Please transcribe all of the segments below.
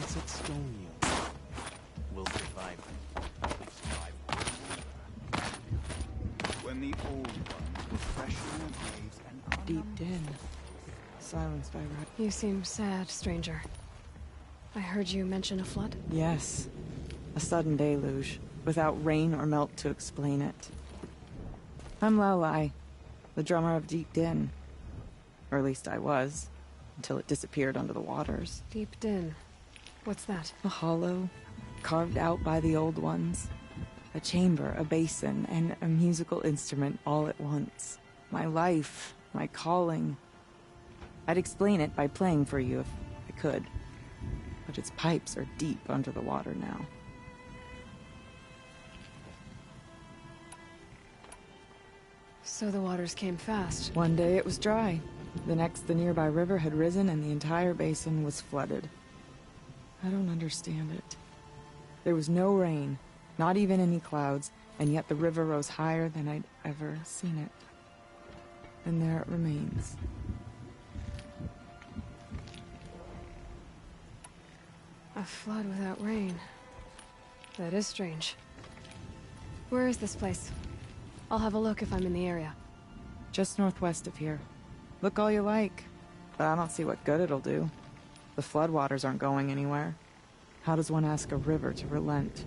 It's Extonium. We'll survive. When the old ones were fresh in their graves and Deep Din. Silenced by red. You seem sad, stranger. I heard you mention a flood? Yes. A sudden deluge, without rain or melt to explain it. I'm Lelai, the drummer of Deep Din. Or at least I was, until it disappeared under the waters. Deep Din. What's that? A hollow, carved out by the old ones. A chamber, a basin, and a musical instrument all at once. My life, my calling. I'd explain it by playing for you if I could. But its pipes are deep under the water now. So the waters came fast. One day it was dry. The next, the nearby river had risen and the entire basin was flooded. I don't understand it. There was no rain, not even any clouds, and yet the river rose higher than I'd ever seen it. And there it remains. A flood without rain. That is strange. Where is this place? I'll have a look if I'm in the area. Just northwest of here. Look all you like, but I don't see what good it'll do. The floodwaters aren't going anywhere. How does one ask a river to relent?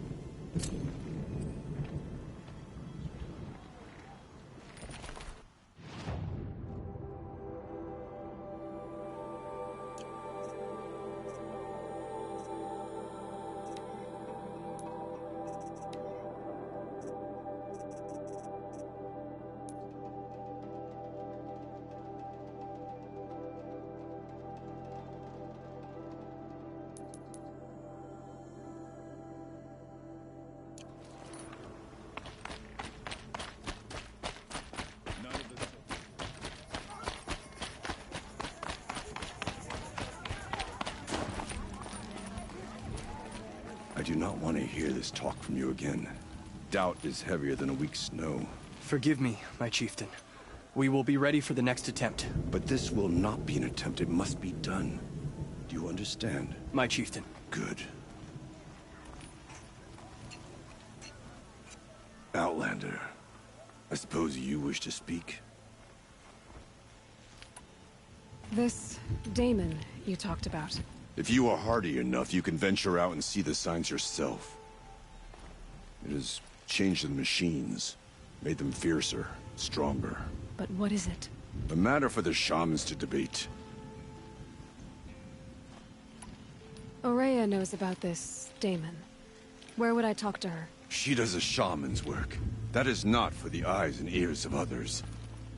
I do not want to hear this talk from you again. Doubt is heavier than a week's snow. Forgive me, my chieftain. We will be ready for the next attempt. But this will not be an attempt. It must be done. Do you understand? My chieftain. Good. Outlander, I suppose you wish to speak? This Daemon you talked about. If you are hardy enough, you can venture out and see the signs yourself. It has changed the machines, made them fiercer, stronger. But what is it? A matter for the shamans to debate. Ourea knows about this Daemon. Where would I talk to her? She does a shaman's work. That is not for the eyes and ears of others.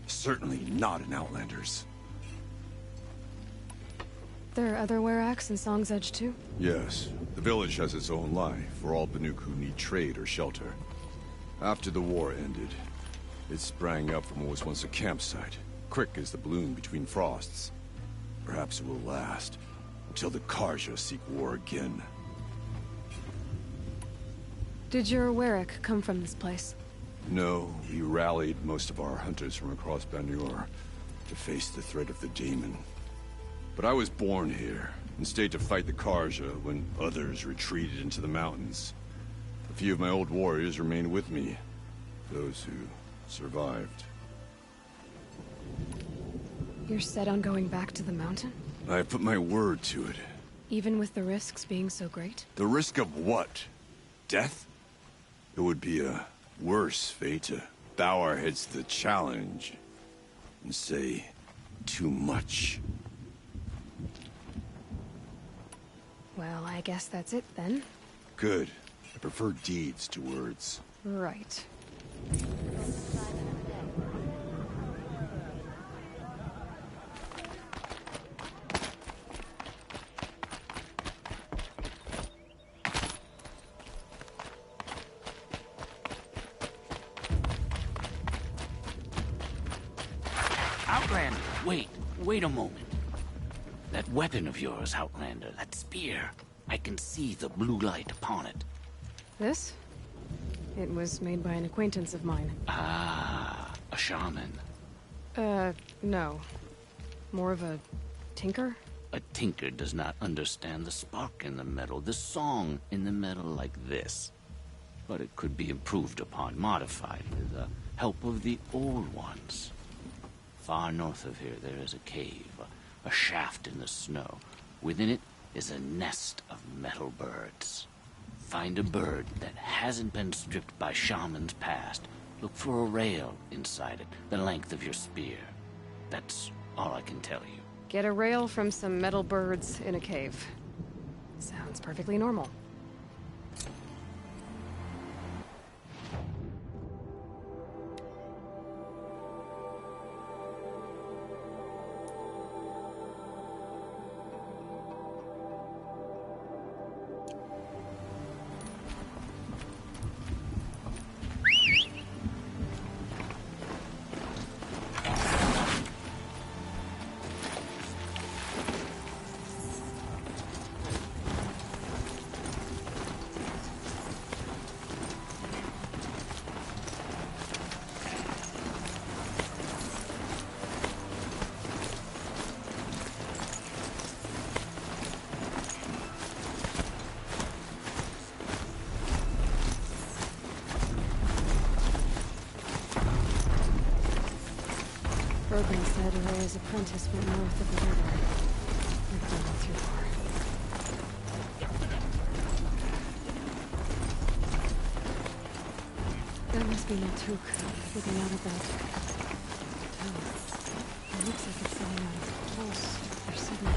Certainly not an Outlander's. There are other Weraks in Song's Edge too? Yes. The village has its own life for all Banuk who need trade or shelter. After the war ended, it sprang up from what was once a campsite, quick as the bloom between frosts. Perhaps it will last, until the Karja seek war again. Did your Werak come from this place? No, we rallied most of our hunters from across Banur to face the threat of the Daemon. But I was born here, and stayed to fight the Karja when others retreated into the mountains. A few of my old warriors remained with me, those who survived. You're set on going back to the mountain? I put my word to it. Even with the risks being so great? The risk of what? Death? It would be a worse fate to bow our heads to the challenge and say too much. Well, I guess that's it then. Good. I prefer deeds to words. Right. Outlander, wait a moment. That weapon of yours, Outlander, that spear. I can see the blue light upon it. This? It was made by an acquaintance of mine. Ah, a shaman. No. More of a tinker? A tinker does not understand the spark in the metal, the song in the metal like this. But it could be improved upon, modified with the help of the old ones. Far north of here there is a cave, a shaft in the snow. Within it is a nest of metal birds. Find a bird that hasn't been stripped by shamans past. Look for a rail inside it, the length of your spear. That's all I can tell you. Get a rail from some metal birds in a cave. Sounds perfectly normal. Brogan said Araya's apprentice went north of the river. Maybe they're not too far. That must be Naltuk, looking out of that tower. It looks like it's setting out of pulse or signal.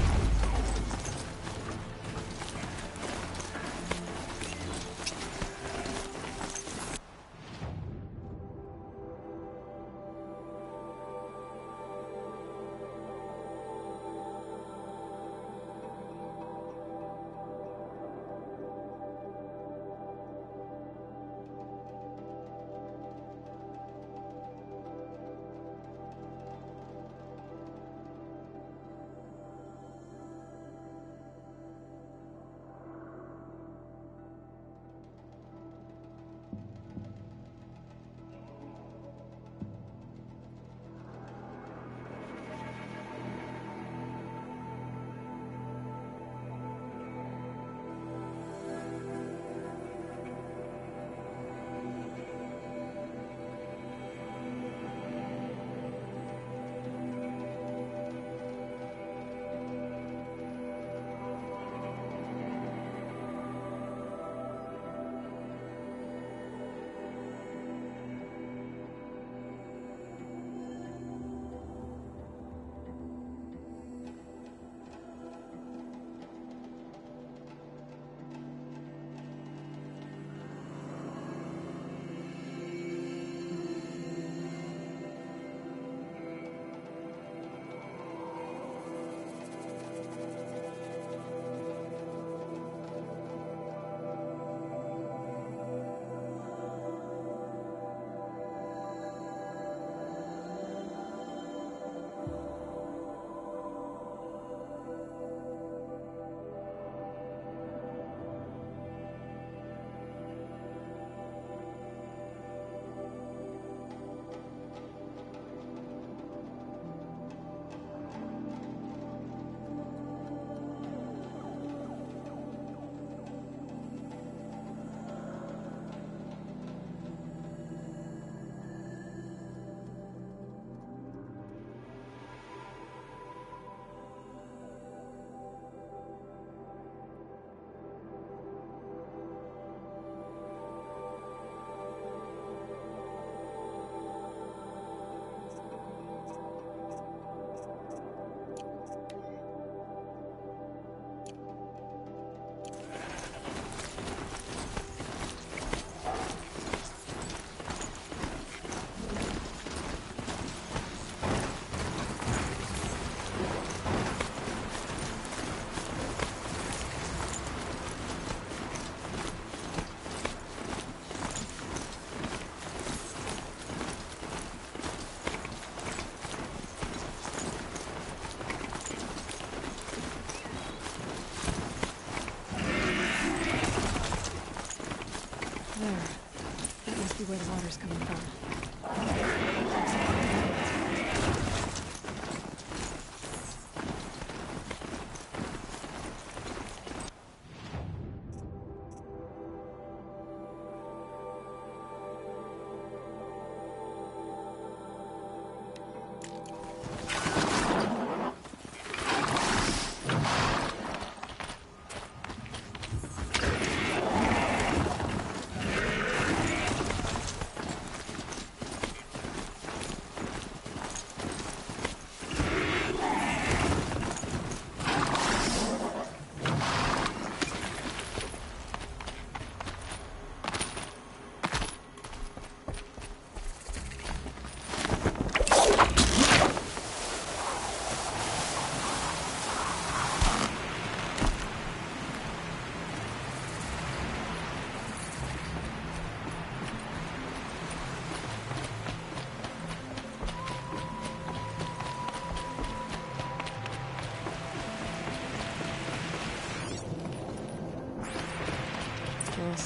Where the water's coming from.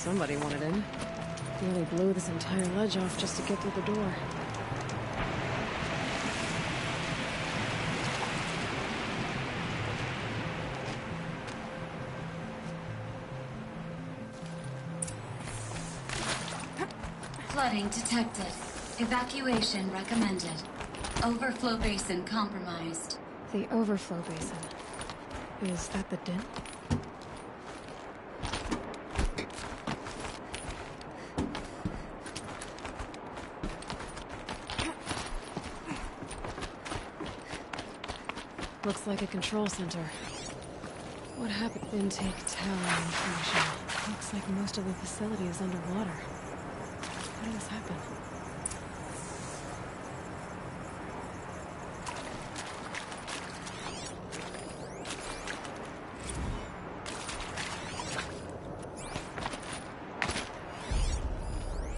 Somebody wanted in. Nearly blew this entire ledge off just to get through the door. Flooding detected. Evacuation recommended. Overflow basin compromised. The overflow basin. Is that the dent? Looks like a control center. What happened? Intake tower information. Looks like most of the facility is underwater. How did this happen?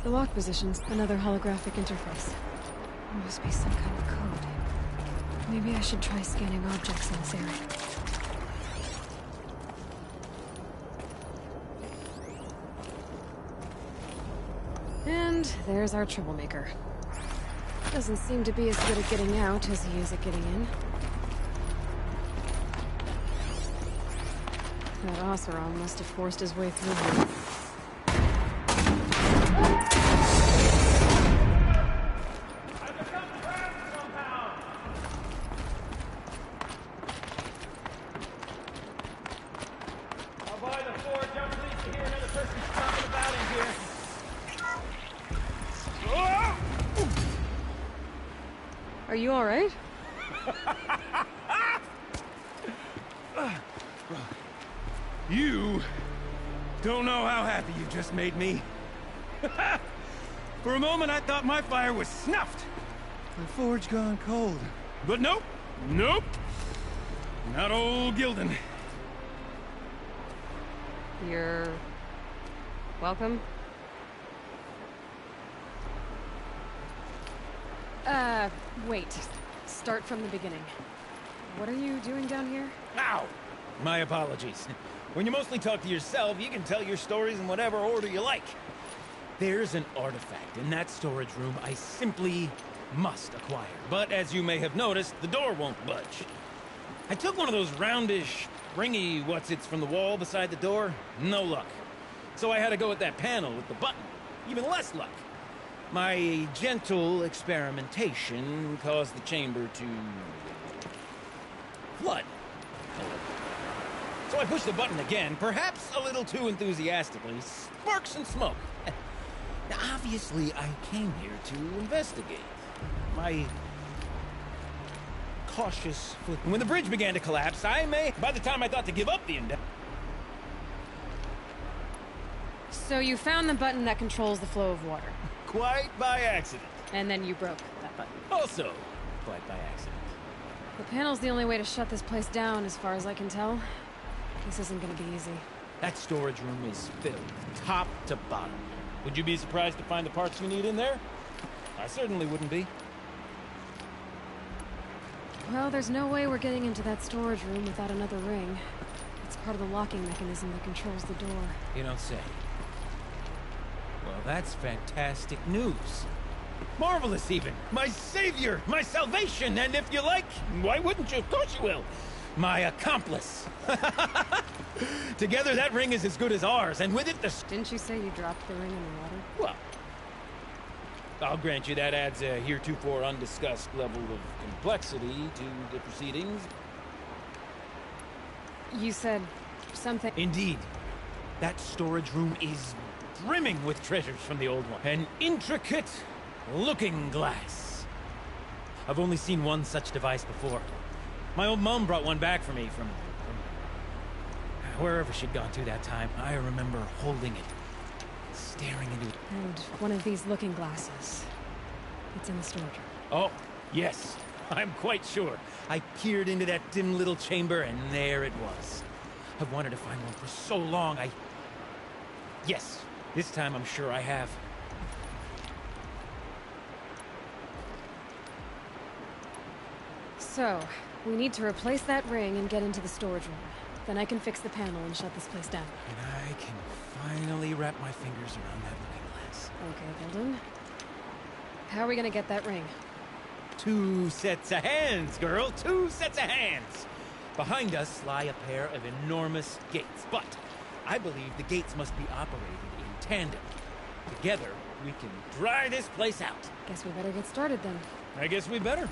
The lock position's another holographic interface. There must be some kind of code. Maybe I should try scanning objects in this area. And there's our troublemaker. Doesn't seem to be as good at getting out as he is at getting in. That Oseram must have forced his way through here. Are you alright? You don't know how happy you just made me. For a moment, I thought my fire was snuffed. The forge gone cold. But nope. Nope. Not old Gildan. You're... welcome? Wait. Start from the beginning. What are you doing down here? Ow! My apologies. When you mostly talk to yourself, you can tell your stories in whatever order you like. There's an artifact in that storage room I simply must acquire. But as you may have noticed, the door won't budge. I took one of those roundish, ringy what's-its from the wall beside the door. No luck. So I had to go with that panel with the button. Even less luck. My gentle experimentation caused the chamber to... flood. So I pushed the button again, perhaps a little too enthusiastically. Sparks and smoke. Now, obviously, I came here to investigate. My cautious foot... When the bridge began to collapse, by the time I thought to give up the endeavor... So you found the button that controls the flow of water. Quite by accident. And then you broke that button. Also, quite by accident. The panel's the only way to shut this place down, as far as I can tell. This isn't gonna be easy. That storage room is filled, top to bottom. Would you be surprised to find the parts you need in there? I certainly wouldn't be. Well, there's no way we're getting into that storage room without another ring. It's part of the locking mechanism that controls the door. You don't say. Well, that's fantastic news. Marvelous, even. My savior, my salvation, and if you like, why wouldn't you? Of course you will. My accomplice. Together, that ring is as good as ours, and with it, the... Didn't you say you dropped the ring in the water? Well, I'll grant you that adds a heretofore undiscussed level of complexity to the proceedings. You said something... Indeed. That storage room is brimming with treasures from the old one. An intricate looking glass. I've only seen one such device before. My old mom brought one back for me from wherever she'd gone to that time. I remember holding it, staring into it. And one of these looking glasses. It's in the storage room. Oh, yes. I'm quite sure. I peered into that dim little chamber, and there it was. I've wanted to find one for so long, Yes, this time I'm sure I have. So, we need to replace that ring and get into the storage room. Then I can fix the panel and shut this place down. And I can finally wrap my fingers around that looking glass. Okay, Holden. How are we gonna get that ring? 2 sets of hands, girl. 2 sets of hands. Behind us lie a pair of enormous gates, but I believe the gates must be operated in tandem. Together, we can dry this place out. Guess we better get started then. I guess we better.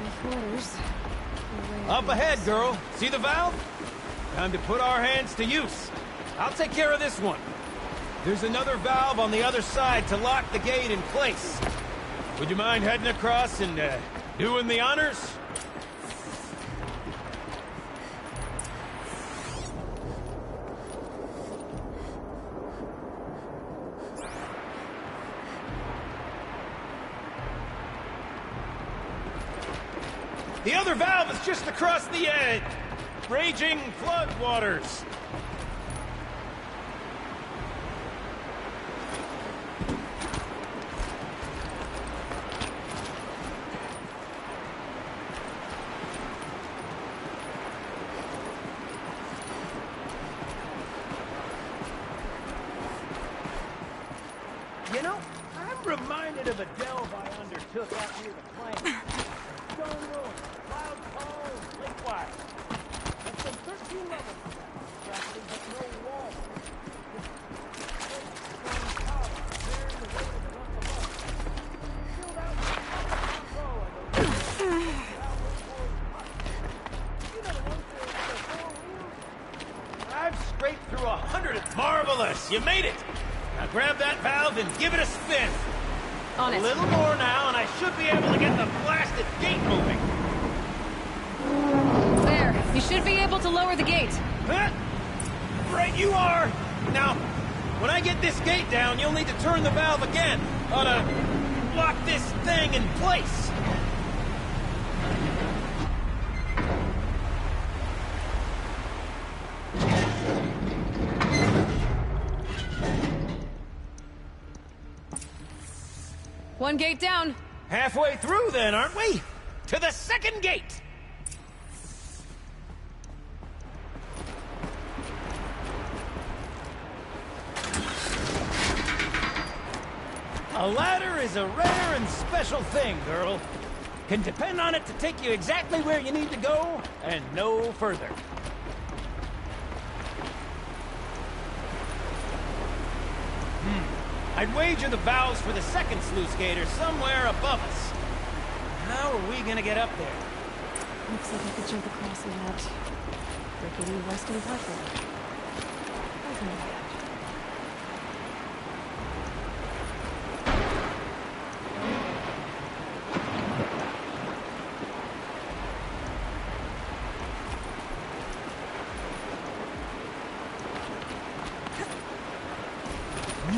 My quarters. Up ahead, girl. See the valve? Time to put our hands to use. I'll take care of this one. There's another valve on the other side to lock the gate in place. Would you mind heading across and doing the honors? The other valve is just across the raging floodwaters. You know, I'm reminded of a delve I undertook out near the plain. Stone Road, Cloud Cove, Lakewire. That's some 13 levels of that. Practically, but no wall. I've scraped through 100. Marvelous! You made it! Now grab that valve and give it a spin. On it. A little more now, and I should be able to get the blasted gate moving. There. You should be able to lower the gate. Huh? Right you are! Now, when I get this gate down, you'll need to turn the valve again. Ought to lock this thing in place. One gate down. Halfway through then, aren't we? To the second gate! A ladder is a rare and special thing, girl. Can depend on it to take you exactly where you need to go, and no further. I'd wager the valves for the second sluice gate are somewhere above us. How are we gonna get up there? Looks like I could jump across in that rickety western platform. I can do that.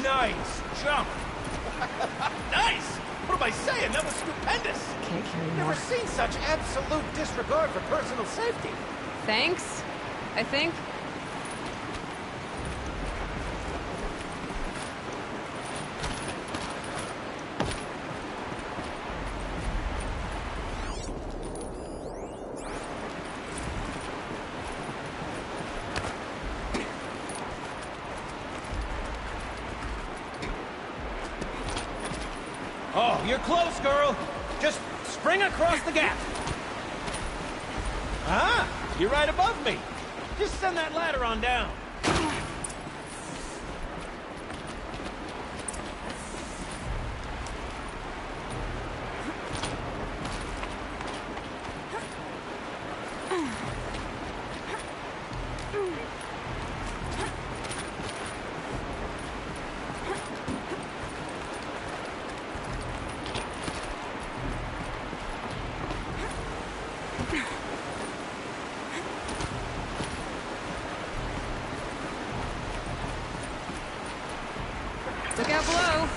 Nice jump! Nice! What am I saying? That was stupendous! Can't carry Never more. seen such absolute disregard for personal safety. Thanks, I think. Oh, you're close, girl. Just spring across the gap. Ah, you're right above me. Just send that ladder on down. Look out below.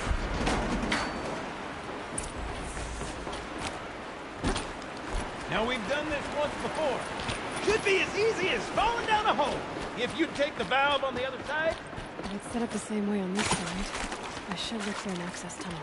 Now, we've done this once before. Should be as easy as falling down a hole. If you'd take the valve on the other side. It's set up the same way on this side. I should look for an access tunnel.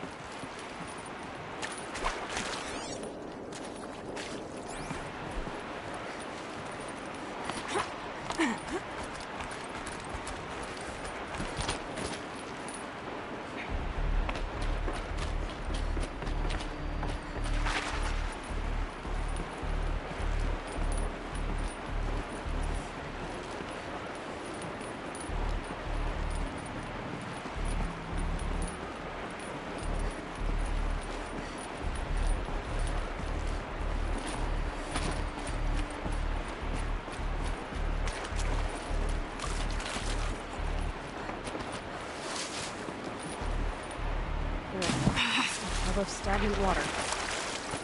Of stagnant water.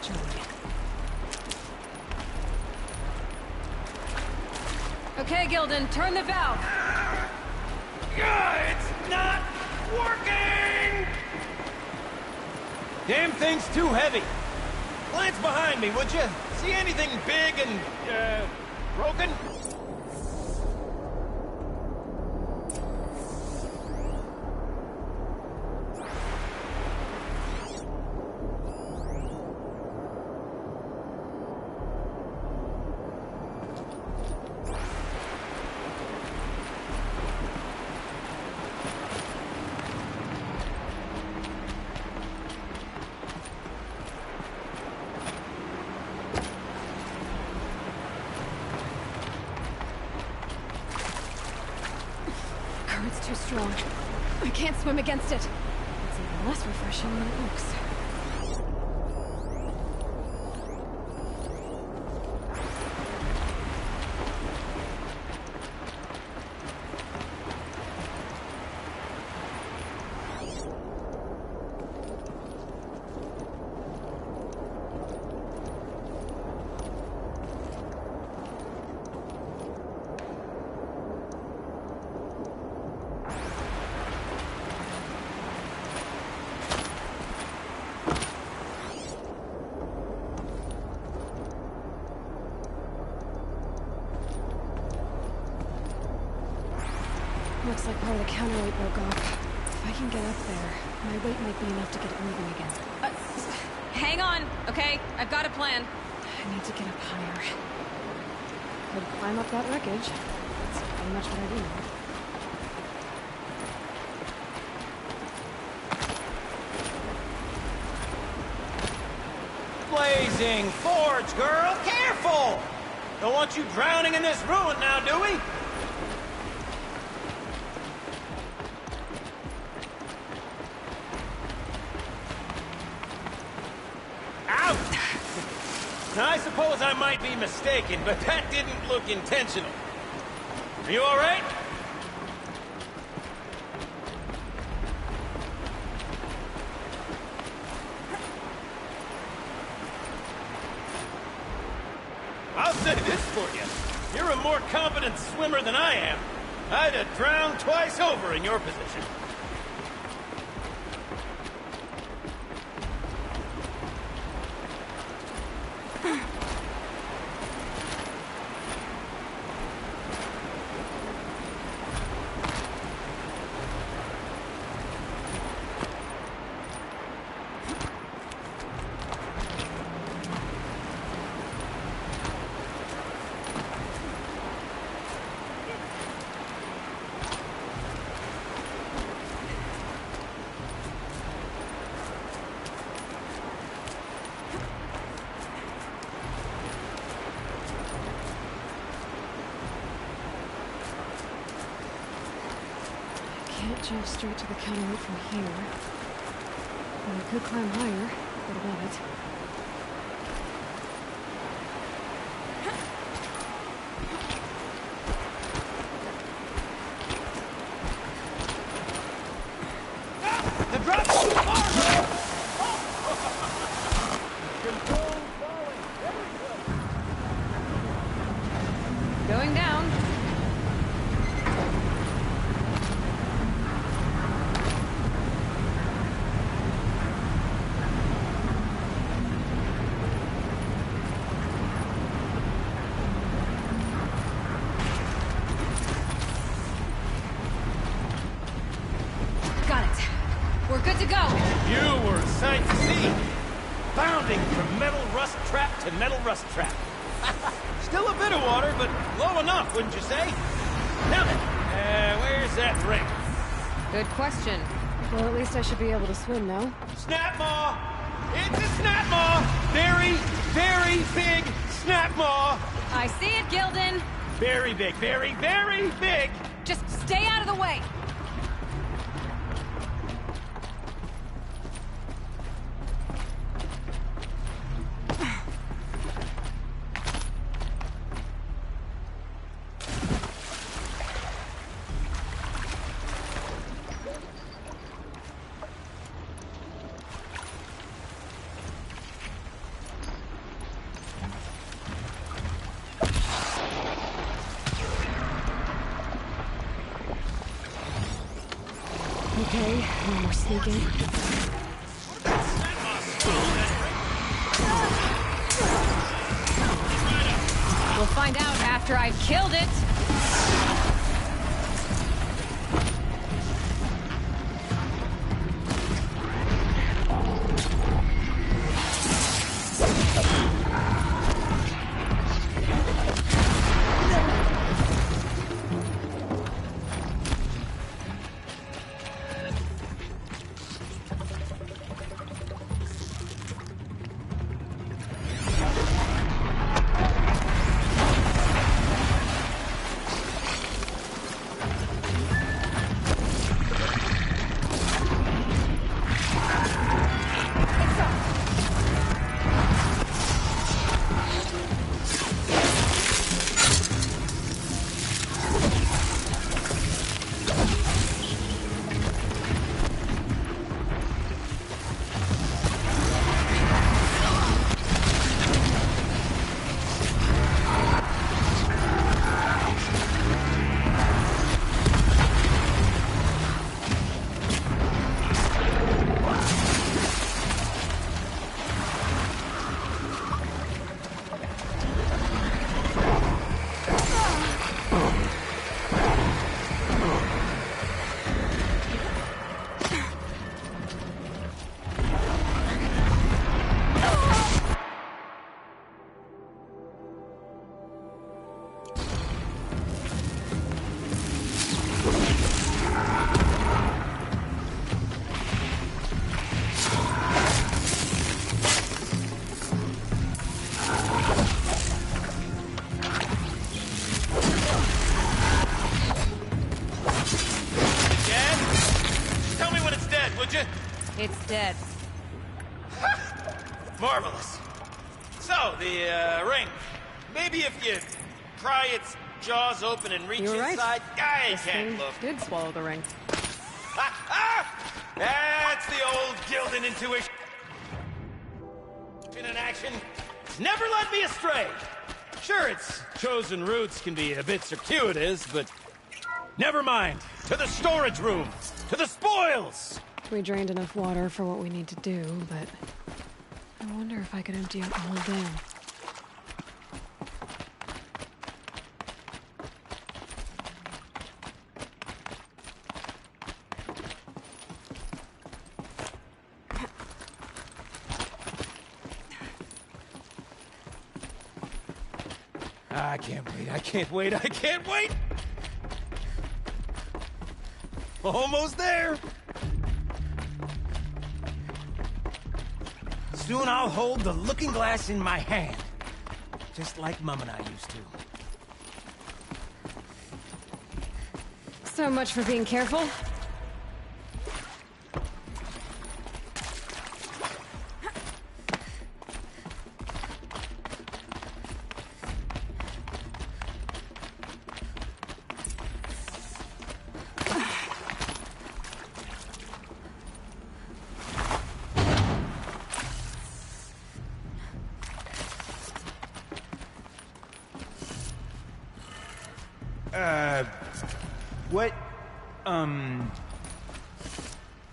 Joy. Okay, Gildan, turn the valve. It's not working! Damn thing's too heavy. Glance behind me, would you? See anything big and, broken? Current's too strong. I can't swim against it. It's even less refreshing than it looks. Looks like part of the counterweight broke off. If I can get up there, my weight might be enough to get it moving again. Hang on, okay? I've got a plan. I need to get up higher. Could climb up that wreckage. That's pretty much what I do now. Blazing Forge, girl! Careful! Don't want you drowning in this ruin now, do we? Now, I suppose I might be mistaken, but that didn't look intentional. Are you all right? I'll say this for you. You're a more competent swimmer than I am. I'd have drowned twice over in your position. Can't jump straight to the counterweight from here. But I could climb higher, but above it. The drop's too far, girl! Going down. to metal rust trap. Still a bit of water, but low enough, wouldn't you say? Now then, where's that ring? Good question. Well, at least I should be able to swim, no? Snap maw! It's a snap maw! Very, very big snap maw! I see it, Gildan! Very big, very, very big! Just stay out of the way! Okay, no more sneaking. We'll find out after I've killed it! It's dead. Marvelous. So, the ring. Maybe if you pry its jaws open and reach You're right. inside, I This can't thing look. did swallow the ring. That's the old Gildan intuition in action. It's never led me astray. Sure, its chosen routes can be a bit circuitous, but never mind. To the storage room. To the spoils. We drained enough water for what we need to do, but I wonder if I could empty out the whole dam. I can't wait, I can't wait, I can't wait! Almost there! Soon I'll hold the looking glass in my hand. Just like Mum and I used to. So much for being careful.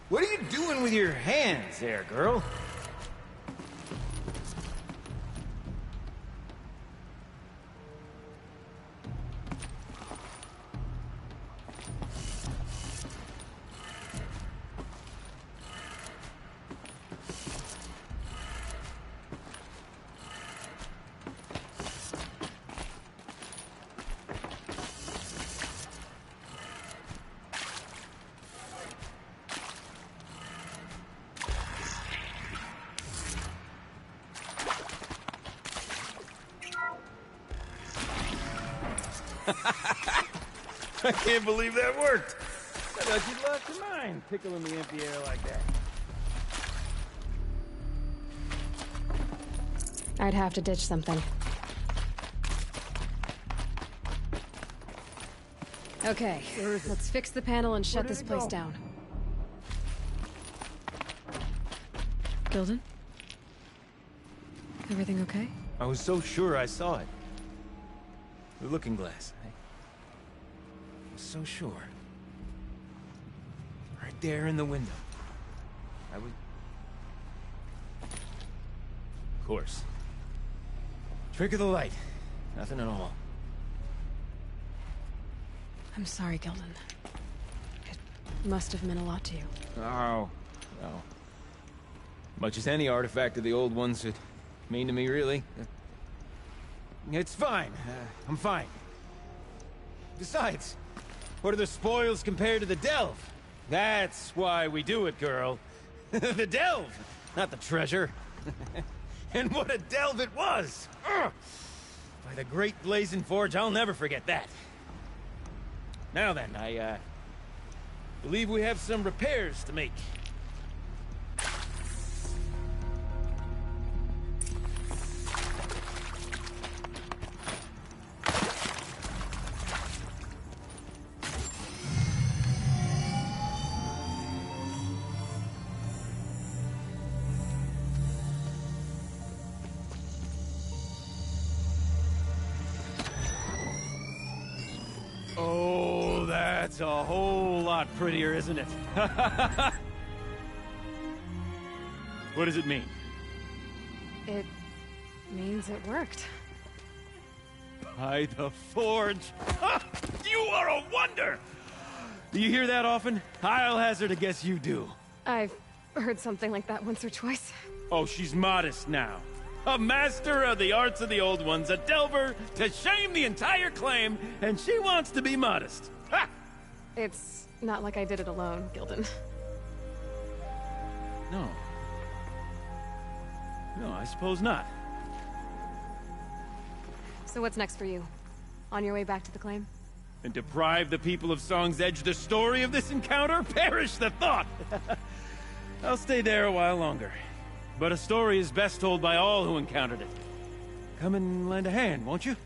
What are you doing with your hands there, girl? I can't believe that worked. I thought you'd lost your mind, tickling the empty air like that. I'd have to ditch something. Okay, let's fix the panel and shut this place down. Gilden? Everything okay? I was so sure I saw it. The looking glass. I was so sure. Right there in the window. I was... Of course. Trick of the light. Nothing at all. I'm sorry, Gilden. It must have meant a lot to you. Oh, no. Much as any artifact of the old ones would mean to me, really. It's fine. I'm fine. Besides, what are the spoils compared to the delve? That's why we do it, girl. The delve, not the treasure. And what a delve it was! Ugh. By the great Blazing Forge, I'll never forget that. Now then, I believe we have some repairs to make. Oh, that's a whole lot prettier, isn't it? What does it mean? It means it worked. By the Forge! Ha! You are a wonder! Do you hear that often? I'll hazard a guess you do. I've heard something like that once or twice. Oh, she's modest now. A master of the arts of the old ones, a delver to shame the entire claim, and she wants to be modest. Ha! It's not like I did it alone, Gilden. No. No, I suppose not. So what's next for you? On your way back to the claim? And deprive the people of Song's Edge the story of this encounter? Perish the thought! I'll stay there a while longer. But a story is best told by all who encountered it. Come and lend a hand, won't you?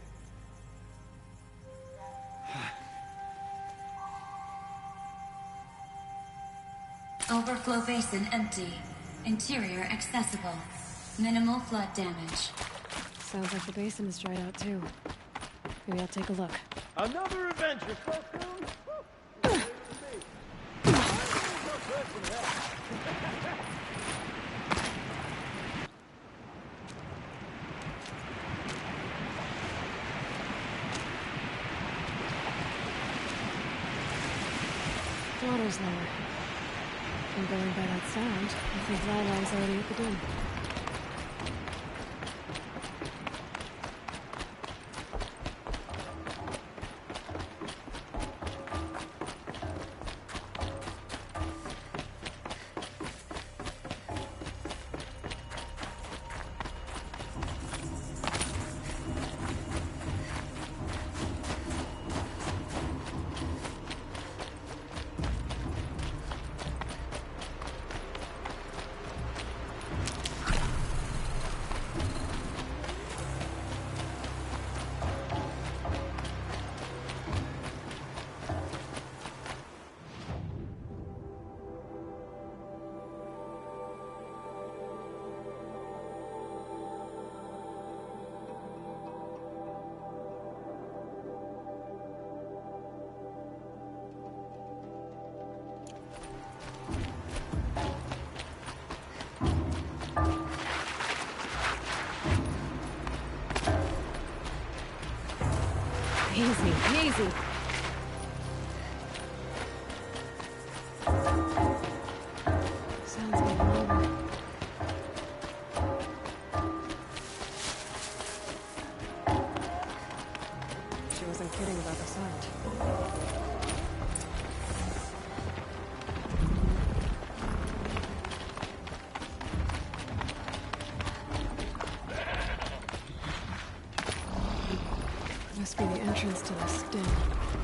Overflow basin empty. Interior accessible. Minimal flood damage. Sounds like the basin is dried out too. Maybe I'll take a look. Another adventure so soon? Water's lower. And going by that sound, I think Lila's already at the dune. Easy, easy. Sounds like over. She wasn't kidding about the sound. must be the entrance to this den.